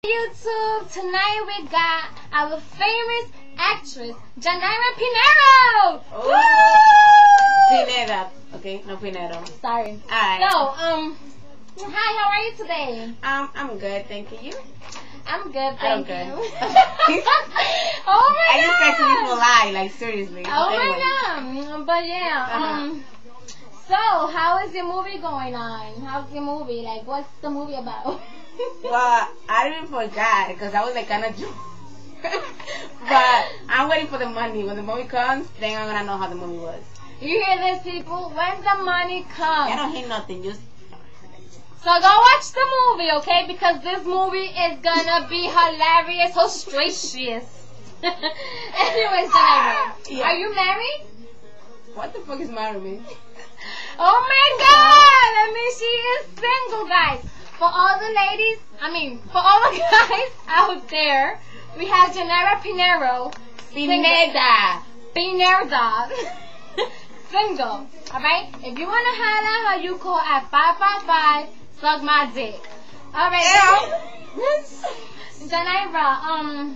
YouTube, tonight we got our famous actress, Janaira Pinero! Pineda, okay, no Pinero. Sorry. Alright. So, hi, how are you today? I'm good, thank you. I'm good, thank you. Oh my I just god! expect people lie, like seriously. Oh Anyway. my god, but yeah, so how is your movie going on? How's your movie? Like, what's the movie about? Well, I even forgot because I was like kind of drunk. But I'm waiting for the money. When the money comes, then I'm gonna know how the movie was. You hear this, people? When the money comes. I don't hear nothing. Just So go watch the movie, okay? Because this movie is gonna be hilarious, auspicious. Anyways, Janaira, are you married? what the fuck is marrying me? Oh my god! I mean, she is single, guys. For all the ladies, for all the guys out there, we have Janaira Pinero. Pineda. Pineda. Single. Alright? If you want to holler her, you call at 555 suck my dick. Alright, girl. Janaira,